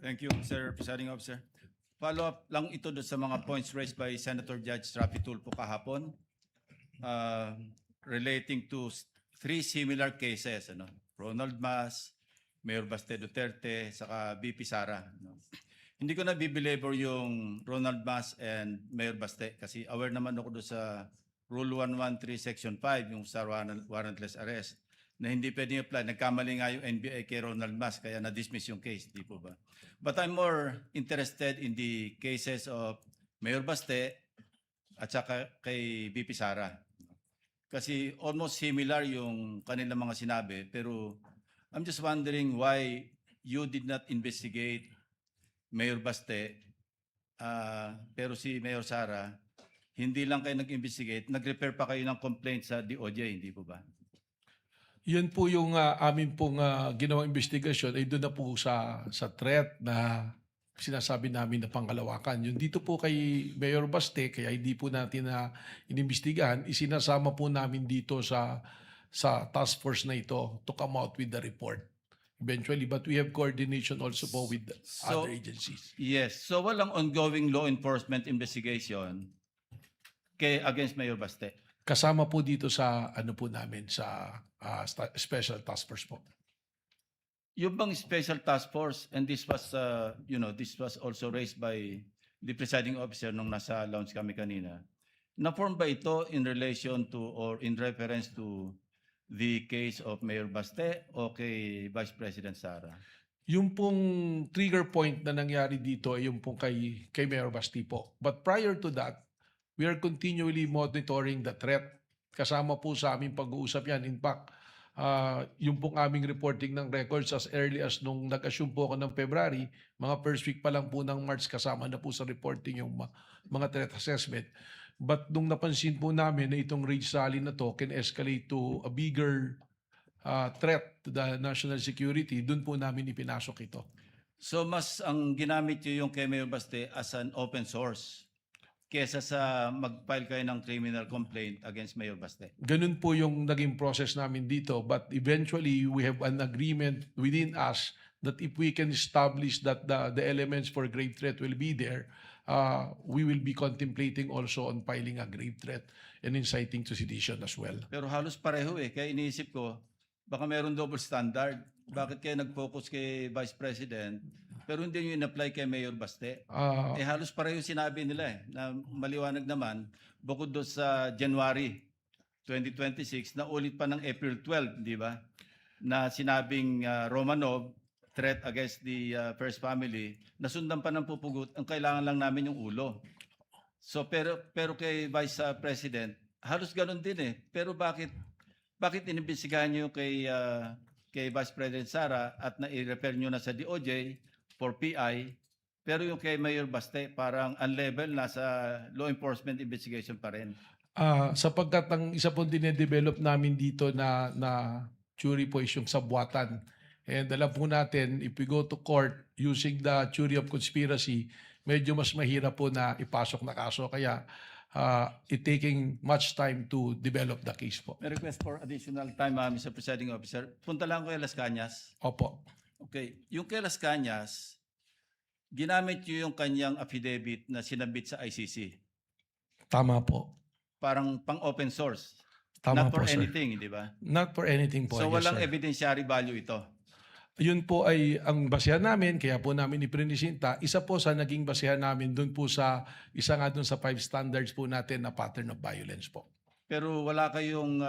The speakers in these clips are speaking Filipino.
Thank you, Mr. Presiding Officer. Follow-up lang ito doon sa mga points raised by Senator Judge Rafi Tulfo kahapon relating to three similar cases, Ronald Mas, Mayor Baste Duterte, saka BP Sara. Hindi ko na bibelabor yung Ronald Mas and Mayor Baste kasi aware naman ako doon sa Rule 113 Section 5, yung sa warrantless arrest, na hindi pwedeng apply. Nagkamali nga yung NBI kay Ronald Mas, kaya na-dismiss yung case, di po ba? But I'm more interested in the cases of Mayor Baste at saka kay BP Sara. Kasi almost similar yung kanilang mga sinabi, pero I'm just wondering why you did not investigate Mayor Baste, pero si Mayor Sara, hindi lang kayo nag-investigate, nag-repair pa kayo ng complaint sa DOJ, hindi po ba? Yun po yung amin pong ginawang investigasyon ay doon na po sa threat na sinasabi namin na pangkalawakan. Yung dito po kay Mayor Baste, kaya hindi po natin na inimbestigahan, isinasama po namin dito sa task force na ito to come out with the report eventually. But we have coordination also po with other agencies. Yes. So walang ongoing law enforcement investigation against Mayor Baste? Kasama po dito sa ano po namin sa special task force po. Yung bang special task force, and this was this was also raised by the presiding officer nung nasa lounge kami kanina, na-form ba ito in relation to or in reference to the case of Mayor Baste o kay Vice President Sara? Yung pong trigger point na nangyari dito ay yung pong kay Mayor Baste po. But prior to that, we are continually monitoring the threat. Kasama po sa aming pag-uusap yan. In fact, yung pong aming reporting ng records as early as nung nag-assume po ako ng February, mga first week pa lang po ng March, kasama na po sa reporting yung mga threat assessment. But nung napansin po namin na itong rage rally na to can escalate to a bigger threat to the national security, dun po namin ipinasok ito. So mas ang ginamit nyo yung kay Mayor Baste as an open source kesa sa mag-file kayo ng criminal complaint against Mayor Baste? Ganun po yung naging process namin dito. But eventually, we have an agreement within us that if we can establish that the elements for grave threat will be there, we will be contemplating also on filing a grave threat and inciting to sedition as well. Pero halos pareho kaya iniisip ko, baka meron double standard. Bakit kayo nag-focus kay Vice President pero hindi nyo in-apply kay Mayor Baste? Halos pareho sinabi nila na maliwanag naman, bukod doon sa January 2026, na ulit pa ng April 12, di ba? Na sinabing Romanov, threat against the first family, nasundan pa ng pupugot, ang kailangan lang namin yung ulo. So pero kay Vice President, halos ganun din Pero bakit inimbestigahan nyo kay Vice President Sara at na-refer nyo na sa DOJ for PI, pero yung kay Mayor Baste parang unlevel, nasa law enforcement investigation pa rin? Sapagkat ang isa pong dinedevelop namin dito na theory po is yung sabwatan. And alam po natin, if we go to court using the theory of conspiracy, medyo mas mahirap po na ipasok na kaso. Kaya it taking much time to develop the case po. May request for additional time, Mr. Presiding Officer. Punta lang ko kay Las Cañas. Opo. Okay. Yung kay Las Cañas, ginamit nyo yung kanyang affidavit na sinabit sa ICC. Tama po. Parang pang-open source. Tama Not for po, sir. anything, di ba? Not for anything po. So yes, walang sir. evidentiary value ito. Yun po ay ang basehan namin, kaya po namin iprinisinta. Isa po sa naging basehan namin doon po sa, isa nga doon sa 5 standards po natin na pattern of violence po. Pero wala kayong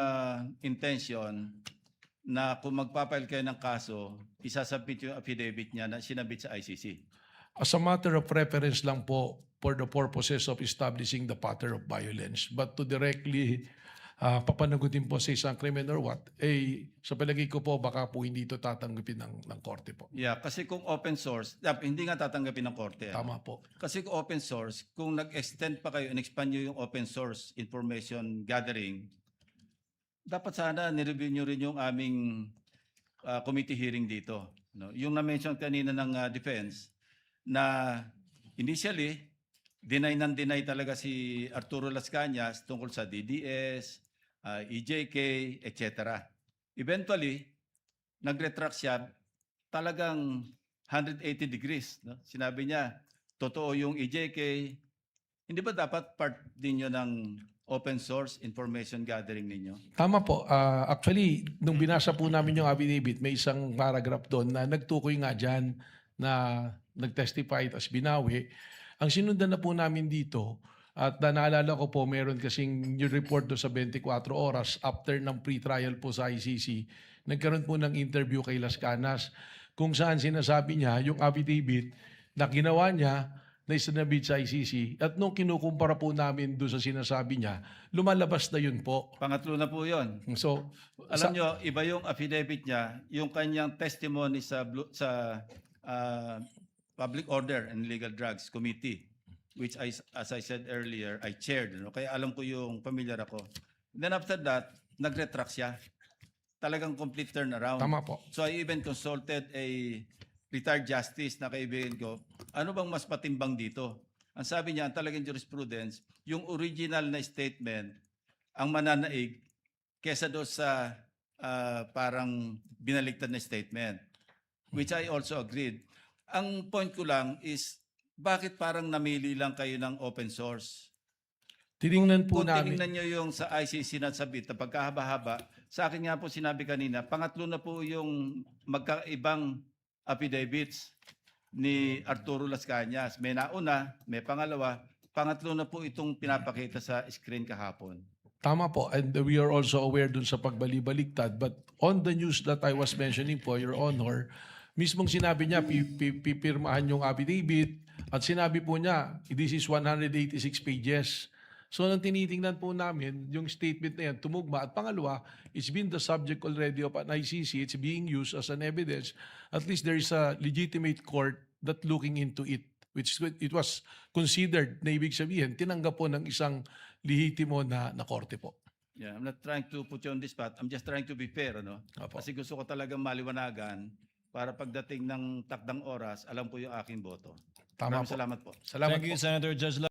intention na kung magpapile kayo ng kaso, isasabit yung affidavit niya na sinabit sa ICC? As a matter of reference lang po for the purposes of establishing the pattern of violence. But to directly papanagutin po sa isang criminal or what, sa palagay ko po baka po hindi ito tatanggapin ng korte po. Yeah, kasi kung open source, hindi nga tatanggapin ng korte. Tama po. Kasi kung open source, kung nag-extend pa kayo, in-expand nyo yung open source information gathering, dapat sana nireview nyo rin yung aming committee hearing dito. No? Yung na-mention kanina ng defense, na initially, deny talaga si Arturo Las Cañas tungkol sa DDS, EJK, etc. Eventually, nag-retract siya, talagang 180 degrees. No? Sinabi niya, totoo yung EJK. Hindi ba dapat part din yun ng open source information gathering ninyo? Tama po. Actually, nung binasa po namin yung affidavit, may isang paragraph doon na nagtukoy nga dyan na nag-testify as binawi. Ang sinundan na po namin dito, at naalala ko po, meron kasing yung report doon sa 24 oras after ng pre-trial po sa ICC, nagkaroon po ng interview kay Las Canas kung saan sinasabi niya yung affidavit na ginawa niya na isinabit sa ICC at nung kinukumpara po namin doon sa sinasabi niya, lumalabas na yun po. Pangatlo na po yun. So, Alam nyo, iba yung affidavit niya, yung kanyang testimony sa Public Order and Legal Drugs Committee, which as I said earlier, I chaired. No? Kaya alam ko yung familiar ako. Then after that, nag-retract siya. Talagang complete turnaround. tama po. So I even consulted a retired justice na kaibigan ko, ano bang mas patimbang dito? Ang sabi niya, ang talagang jurisprudence, yung original na statement, ang mananaig, kesa doon sa parang binaligtad na statement, which I also agreed. Ang point ko lang is, bakit parang namili lang kayo ng open source? Tiningnan po Kung namin. tinignan nyo yung sa ICC na sabit na pagkahaba-haba, sa akin nga po sinabi kanina, pangatlo na po yung magkaibang affidavits ni Arturo Las Cañas. May nauna, may pangalawa, pangatlo na po itong pinapakita sa screen kahapon. Tama po. And we are also aware dun sa pagbali-baliktad. But on the news that I was mentioning po, Your Honor, mismong sinabi niya, pipirmahan yung affidavit at sinabi po niya, this is 186 pages. So nang tinitingnan po namin, yung statement na yan, tumugma. At pangalawa, it's been the subject already of an ICC. It's being used as an evidence. At least there is a legitimate court that looking into it, which it was considered na ibig sabihin, tinanggap po ng isang lehitimo na korte po. Yeah, I'm not trying to put you on the spot. I'm just trying to be fair, ano? Opo. Kasi gusto ko talagang maliwanagan para pagdating ng takdang oras, alam ko yung aking boto. Tama Maraming po. salamat po. Salamat Thank po. you, Senator Judge